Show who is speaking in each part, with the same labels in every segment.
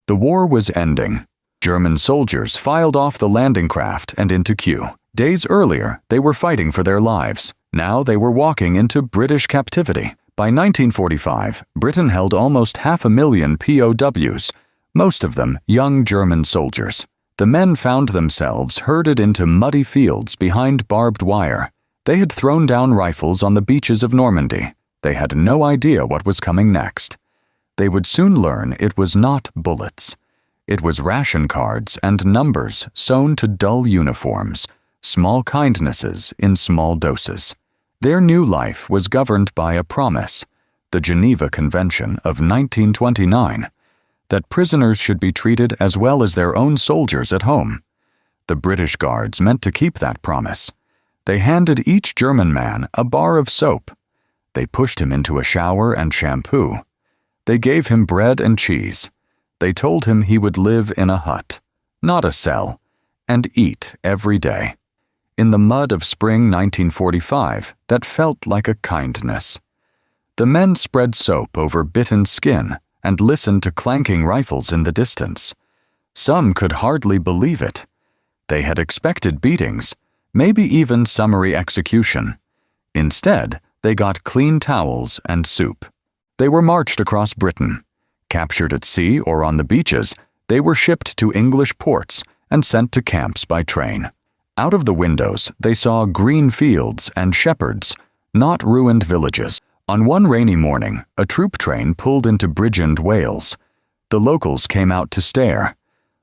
Speaker 1: The war was ending. German soldiers filed off the landing craft and into queue. Days earlier, they were fighting for their lives. Now they were walking into British captivity. By 1945, Britain held almost 500,000 POWs, most of them young German soldiers. The men found themselves herded into muddy fields behind barbed wire. They had thrown down rifles on the beaches of Normandy. They had no idea what was coming next. They would soon learn it was not bullets. It was ration cards and numbers sewn to dull uniforms, small kindnesses in small doses. Their new life was governed by a promise, the Geneva Convention of 1929, that prisoners should be treated as well as their own soldiers at home. The British Guards meant to keep that promise. They handed each German man a bar of soap. They pushed him into a shower and shampoo. They gave him bread and cheese. They told him he would live in a hut, not a cell, and eat every day. In the mud of spring 1945, that felt like a kindness. The men spread soap over bitten skin and listened to clanking rifles in the distance. Some could hardly believe it. They had expected beatings, maybe even summary execution. Instead, they got clean towels and soup. They were marched across Britain. Captured at sea or on the beaches, they were shipped to English ports and sent to camps by train. Out of the windows, they saw green fields and shepherds, not ruined villages. On one rainy morning, a troop train pulled into Bridgend, Wales. The locals came out to stare.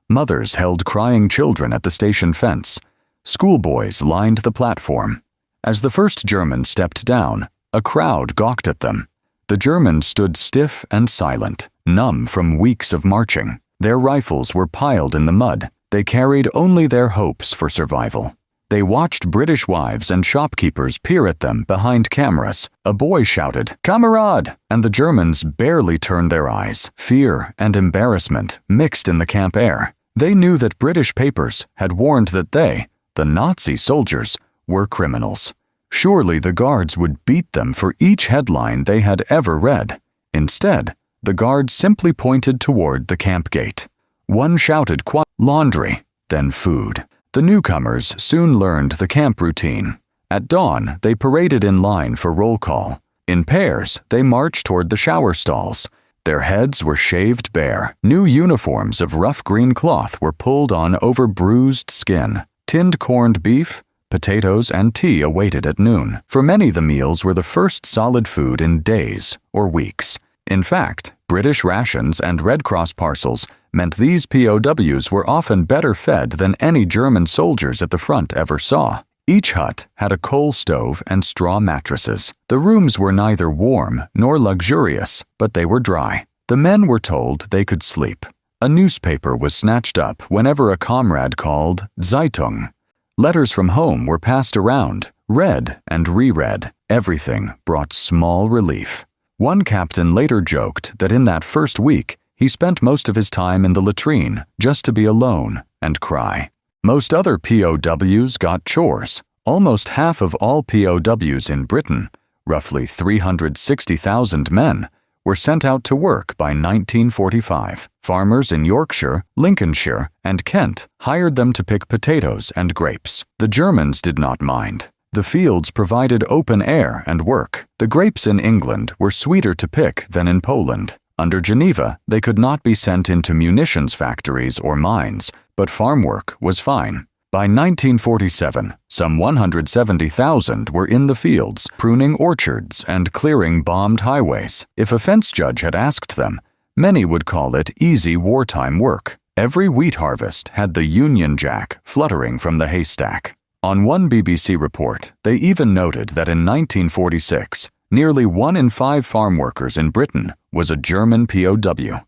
Speaker 1: Mothers held crying children at the station fence. Schoolboys lined the platform. As the first Germans stepped down, a crowd gawked at them. The Germans stood stiff and silent, numb from weeks of marching. Their rifles were piled in the mud. They carried only their hopes for survival. They watched British wives and shopkeepers peer at them behind cameras. A boy shouted, "Kamerad!" and the Germans barely turned their eyes. Fear and embarrassment mixed in the camp air. They knew that British papers had warned that they, the Nazi soldiers, were criminals. Surely the guards would beat them for each headline they had ever read. Instead, the guards simply pointed toward the camp gate. One shouted, "Laundry," then food. The newcomers soon learned the camp routine. At dawn, they paraded in line for roll call. In pairs, they marched toward the shower stalls. Their heads were shaved bare. New uniforms of rough green cloth were pulled on over bruised skin. Tinned corned beef, potatoes, and tea awaited at noon. For many, the meals were the first solid food in days or weeks. In fact, British rations and Red Cross parcels meant these POWs were often better fed than any German soldiers at the front ever saw. Each hut had a coal stove and straw mattresses. The rooms were neither warm nor luxurious, but they were dry. The men were told they could sleep. A newspaper was snatched up whenever a comrade called Zeitung. Letters from home were passed around, read and reread. Everything brought small relief. One captain later joked that in that first week, he spent most of his time in the latrine just to be alone and cry. Most other POWs got chores. Almost half of all POWs in Britain, roughly 360,000 men, were sent out to work by 1945. Farmers in Yorkshire, Lincolnshire, and Kent hired them to pick potatoes and grapes. The Germans did not mind. The fields provided open air and work. The grapes in England were sweeter to pick than in Poland. Under Geneva, they could not be sent into munitions factories or mines, but farm work was fine. By 1947, some 170,000 were in the fields, pruning orchards and clearing bombed highways. If a fence judge had asked them, many would call it easy wartime work. Every wheat harvest had the Union Jack fluttering from the haystack. On one BBC report, they even noted that in 1946, nearly 1 in 5 farm workers in Britain was a German POW.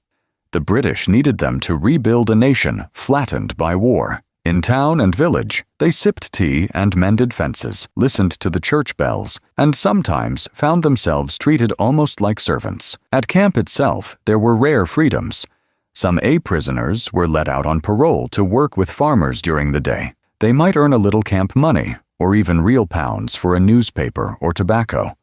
Speaker 1: The British needed them to rebuild a nation flattened by war. In town and village, they sipped tea and mended fences, listened to the church bells, and sometimes found themselves treated almost like servants. At camp itself, there were rare freedoms. Some A prisoners were let out on parole to work with farmers during the day. They might earn a little camp money, or even real pounds for a newspaper or tobacco.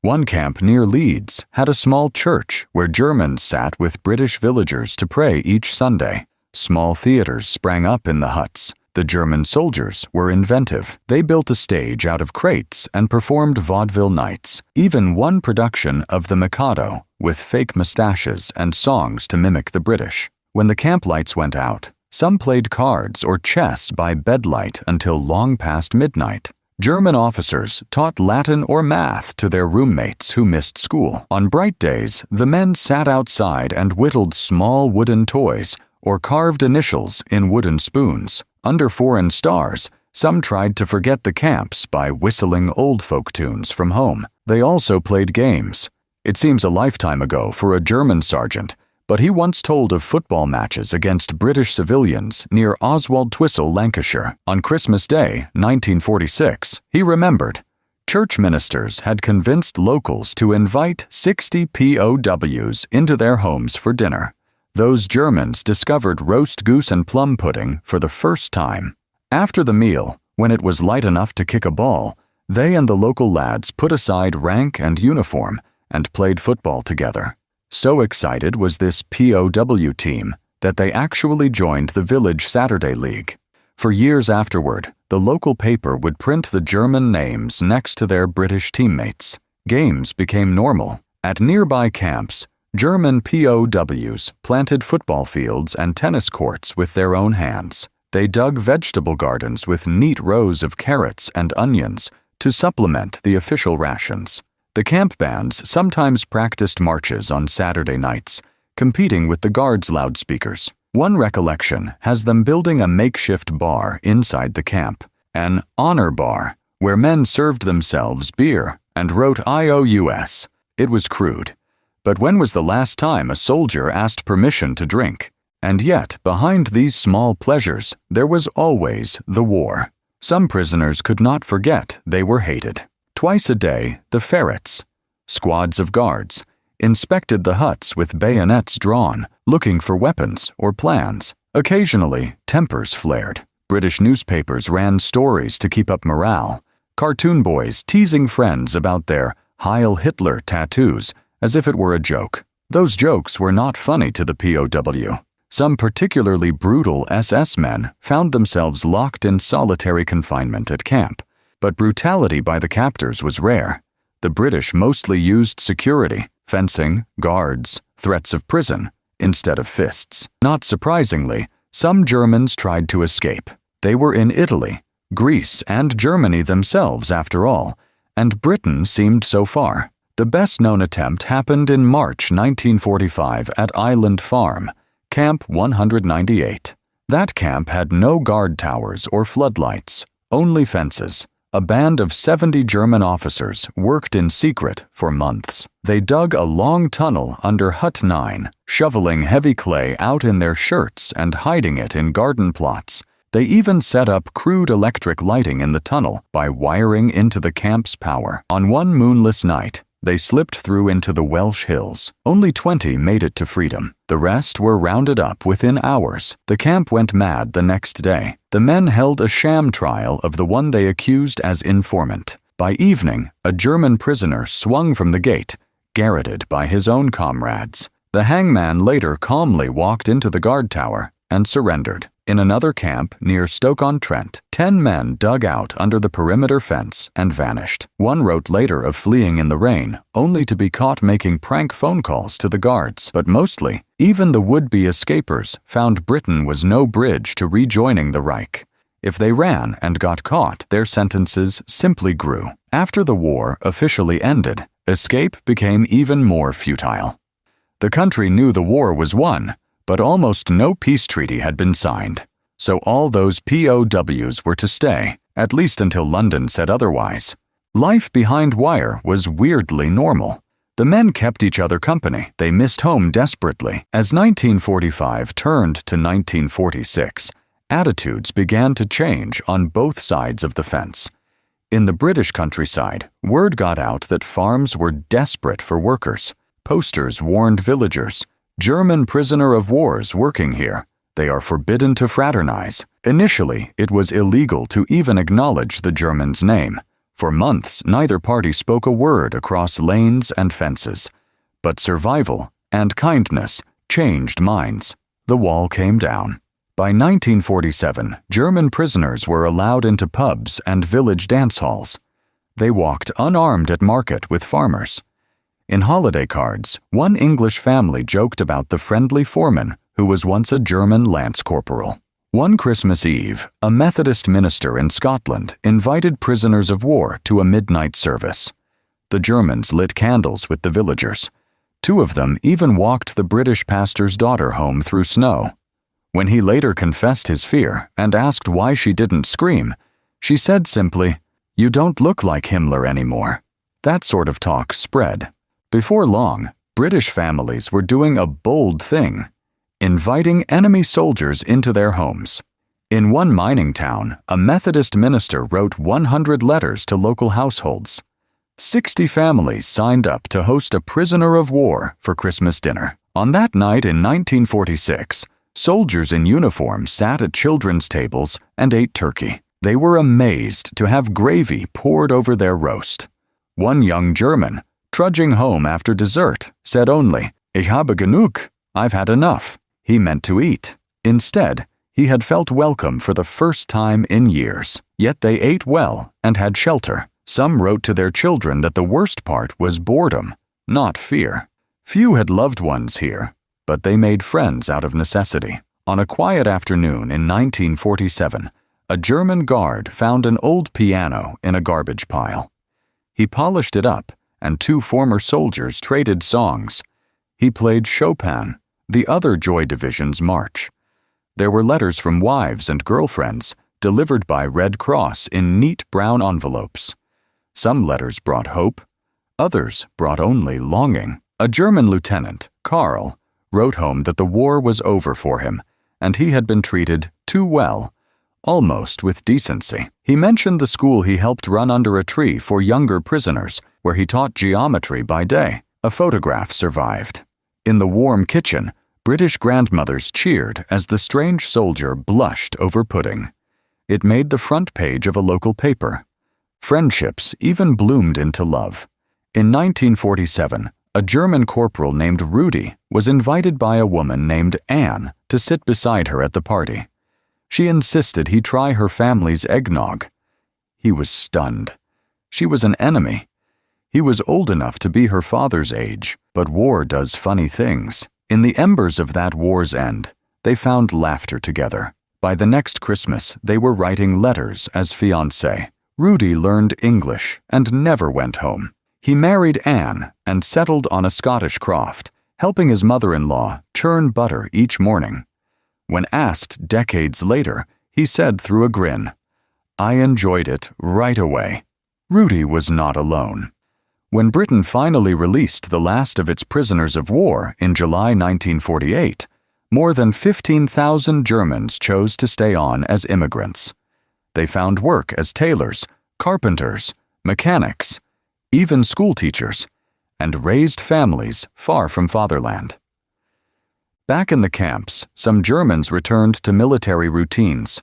Speaker 1: One camp near Leeds had a small church where Germans sat with British villagers to pray each Sunday. Small theaters sprang up in the huts. The German soldiers were inventive. They built a stage out of crates and performed vaudeville nights. Even one production of The Mikado, with fake mustaches and songs to mimic the British. When the camp lights went out, some played cards or chess by bedlight until long past midnight. German officers taught Latin or math to their roommates who missed school. On bright days, the men sat outside and whittled small wooden toys or carved initials in wooden spoons. Under foreign stars, some tried to forget the camps by whistling old folk tunes from home. They also played games. It seems a lifetime ago for a German sergeant, but he once told of football matches against British civilians near Oswald-Twistle, Lancashire. On Christmas Day, 1946, he remembered. Church ministers had convinced locals to invite 60 POWs into their homes for dinner. Those Germans discovered roast goose and plum pudding for the first time. After the meal, when it was light enough to kick a ball, they and the local lads put aside rank and uniform and played football together. So excited was this POW team that they actually joined the village Saturday League. For years afterward, the local paper would print the German names next to their British teammates. Games became normal. At nearby camps, German POWs planted football fields and tennis courts with their own hands. They dug vegetable gardens with neat rows of carrots and onions to supplement the official rations. The camp bands sometimes practiced marches on Saturday nights, competing with the guards' loudspeakers. One recollection has them building a makeshift bar inside the camp, an honor bar, where men served themselves beer and wrote IOUS. It was crude. But when was the last time a soldier asked permission to drink? And yet, behind these small pleasures, there was always the war. Some prisoners could not forget they were hated. Twice a day, the ferrets, squads of guards, inspected the huts with bayonets drawn, looking for weapons or plans. Occasionally, tempers flared. British newspapers ran stories to keep up morale. Cartoon boys teasing friends about their Heil Hitler tattoos as if it were a joke. Those jokes were not funny to the POW. Some particularly brutal SS men found themselves locked in solitary confinement at camp. But brutality by the captors was rare. The British mostly used security, fencing, guards, threats of prison, instead of fists. Not surprisingly, some Germans tried to escape. They were in Italy, Greece, and Germany themselves after all, and Britain seemed so far. The best-known attempt happened in March 1945 at Island Farm, Camp 198. That camp had no guard towers or floodlights, only fences. A band of 70 German officers worked in secret for months. They dug a long tunnel under Hut 9, shoveling heavy clay out in their shirts and hiding it in garden plots. They even set up crude electric lighting in the tunnel by wiring into the camp's power. On one moonless night, they slipped through into the Welsh hills. Only 20 made it to freedom. The rest were rounded up within hours. The camp went mad the next day. The men held a sham trial of the one they accused as informant. By evening, a German prisoner swung from the gate, garroted by his own comrades. The hangman later calmly walked into the guard tower and surrendered. In another camp near Stoke-on-Trent, 10 men dug out under the perimeter fence and vanished. One wrote later of fleeing in the rain, only to be caught making prank phone calls to the guards. But mostly, even the would-be escapers found Britain was no bridge to rejoining the Reich. If they ran and got caught, their sentences simply grew. After the war officially ended, escape became even more futile. The country knew the war was won, but almost no peace treaty had been signed. So all those POWs were to stay, at least until London said otherwise. Life behind wire was weirdly normal. The men kept each other company. They missed home desperately. As 1945 turned to 1946, attitudes began to change on both sides of the fence. In the British countryside, word got out that farms were desperate for workers. Posters warned villagers, "German prisoner of wars working here. They are forbidden to fraternize." Initially, it was illegal to even acknowledge the German's name. For months, neither party spoke a word across lanes and fences. But survival and kindness changed minds. The wall came down. By 1947, German prisoners were allowed into pubs and village dance halls. They walked unarmed at market with farmers. In holiday cards, one English family joked about the friendly foreman who was once a German lance corporal. One Christmas Eve, a Methodist minister in Scotland invited prisoners of war to a midnight service. The Germans lit candles with the villagers. Two of them even walked the British pastor's daughter home through snow. When he later confessed his fear and asked why she didn't scream, she said simply, "You don't look like Himmler anymore." That sort of talk spread. Before long, British families were doing a bold thing, inviting enemy soldiers into their homes. In one mining town, a Methodist minister wrote 100 letters to local households. 60 families signed up to host a prisoner of war for Christmas dinner. On that night in 1946, soldiers in uniform sat at children's tables and ate turkey. They were amazed to have gravy poured over their roast. One young German, trudging home after dessert, said only, "Ich habe genug," I've had enough. He meant to eat. Instead, he had felt welcome for the first time in years. Yet they ate well and had shelter. Some wrote to their children that the worst part was boredom, not fear. Few had loved ones here, but they made friends out of necessity. On a quiet afternoon in 1947, a German guard found an old piano in a garbage pile. He polished it up, and two former soldiers traded songs. He played Chopin, the other Joy Division's march. There were letters from wives and girlfriends, delivered by Red Cross in neat brown envelopes. Some letters brought hope, others brought only longing. A German lieutenant, Karl, wrote home that the war was over for him, and he had been treated too well, almost with decency. He mentioned the school he helped run under a tree for younger prisoners, where he taught geometry by day. A photograph survived. In the warm kitchen, British grandmothers cheered as the strange soldier blushed over pudding. It made the front page of a local paper. Friendships even bloomed into love. In 1947, a German corporal named Rudi was invited by a woman named Anne to sit beside her at the party. She insisted he try her family's eggnog. He was stunned. She was an enemy. He was old enough to be her father's age, but war does funny things. In the embers of that war's end, they found laughter together. By the next Christmas, they were writing letters as fiancé. Rudi learned English and never went home. He married Anne and settled on a Scottish croft, helping his mother-in-law churn butter each morning. When asked decades later, he said through a grin, "I enjoyed it right away." Rudi was not alone. When Britain finally released the last of its prisoners of war in July 1948, more than 15,000 Germans chose to stay on as immigrants. They found work as tailors, carpenters, mechanics, even schoolteachers, and raised families far from fatherland. Back in the camps, some Germans returned to military routines.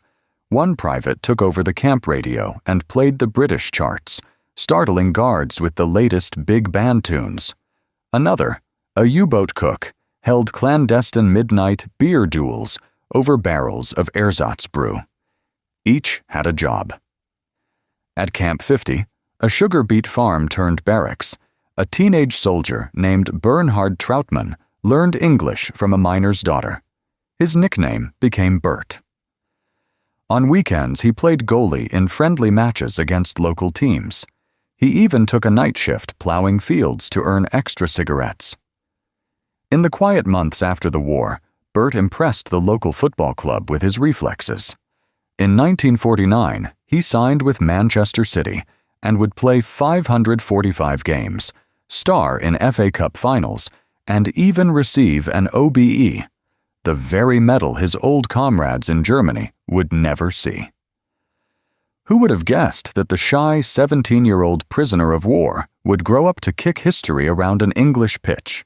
Speaker 1: One private took over the camp radio and played the British charts, startling guards with the latest big band tunes. Another, a U-boat cook, held clandestine midnight beer duels over barrels of ersatz brew. Each had a job. At Camp 50, a sugar beet farm turned barracks, a teenage soldier named Bernhard Trautmann learned English from a miner's daughter. His nickname became Bert. On weekends, he played goalie in friendly matches against local teams. He even took a night shift plowing fields to earn extra cigarettes. In the quiet months after the war, Bert impressed the local football club with his reflexes. In 1949, he signed with Manchester City and would play 545 games, star in FA Cup finals, and even receive an OBE, the very medal his old comrades in Germany would never see. Who would have guessed that the shy 17-year-old prisoner of war would grow up to kick history around an English pitch?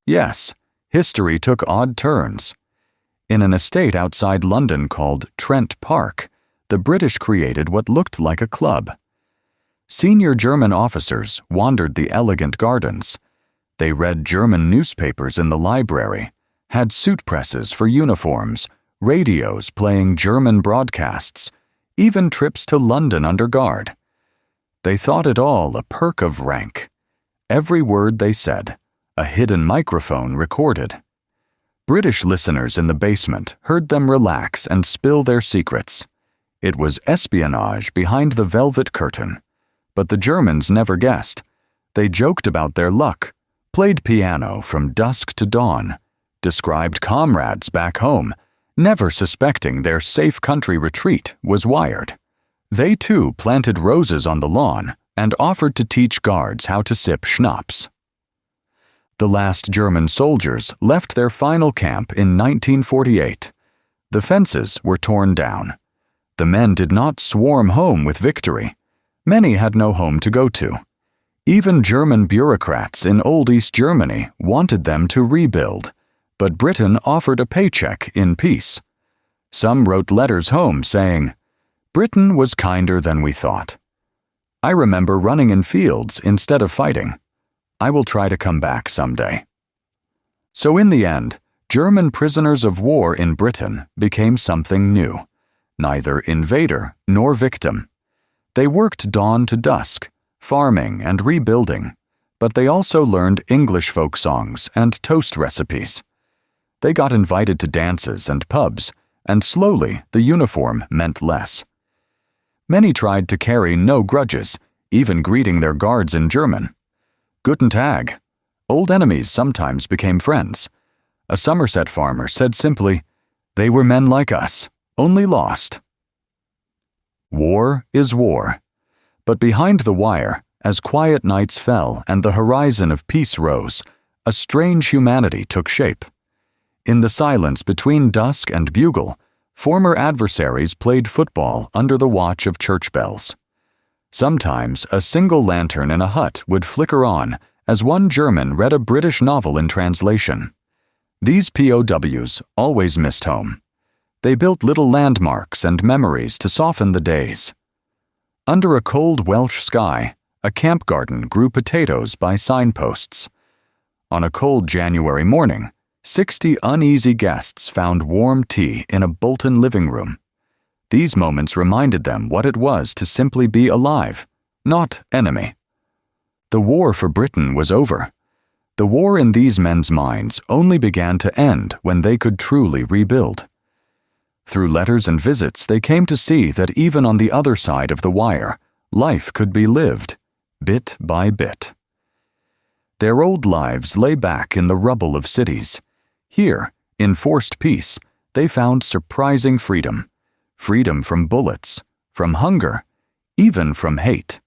Speaker 1: Yes, history took odd turns. In an estate outside London called Trent Park, the British created what looked like a club. Senior German officers wandered the elegant gardens. They read German newspapers in the library, had suit presses for uniforms, radios playing German broadcasts, even trips to London under guard. They thought it all a perk of rank. Every word they said, a hidden microphone recorded. British listeners in the basement heard them relax and spill their secrets. It was espionage behind the velvet curtain. But the Germans never guessed. They joked about their luck, played piano from dusk to dawn, described comrades back home, never suspecting their safe country retreat was wired. They too planted roses on the lawn and offered to teach guards how to sip schnapps. The last German soldiers left their final camp in 1948. The fences were torn down. The men did not swarm home with victory. Many had no home to go to. Even German bureaucrats in Old East Germany wanted them to rebuild, but Britain offered a paycheck in peace. Some wrote letters home saying, "Britain was kinder than we thought. I remember running in fields instead of fighting. I will try to come back someday." So in the end, German prisoners of war in Britain became something new, neither invader nor victim. They worked dawn to dusk, farming and rebuilding, but they also learned English folk songs and toast recipes. They got invited to dances and pubs, and slowly the uniform meant less. Many tried to carry no grudges, even greeting their guards in German. Guten Tag. Old enemies sometimes became friends. A Somerset farmer said simply, "They were men like us, only lost." War is war. But behind the wire, as quiet nights fell and the horizon of peace rose, a strange humanity took shape. In the silence between dusk and bugle, former adversaries played football under the watch of church bells. Sometimes a single lantern in a hut would flicker on as one German read a British novel in translation. These POWs always missed home. They built little landmarks and memories to soften the days. Under a cold Welsh sky, a camp garden grew potatoes by signposts. On a cold January morning, 60 uneasy guests found warm tea in a Bolton living room. These moments reminded them what it was to simply be alive, not enemy. The war for Britain was over. The war in these men's minds only began to end when they could truly rebuild. Through letters and visits, they came to see that even on the other side of the wire, life could be lived, bit by bit. Their old lives lay back in the rubble of cities. Here, in forced peace, they found surprising freedom. Freedom from bullets, from hunger, even from hate.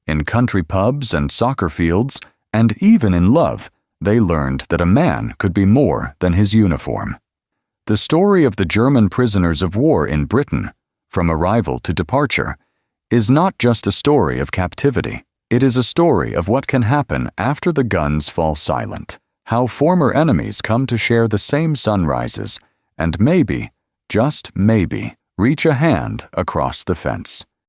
Speaker 1: In country pubs and soccer fields, and even in love, they learned that a man could be more than his uniform. The story of the German prisoners of war in Britain, from arrival to departure, is not just a story of captivity. It is a story of what can happen after the guns fall silent, how former enemies come to share the same sunrises, and maybe, just maybe, reach a hand across the fence.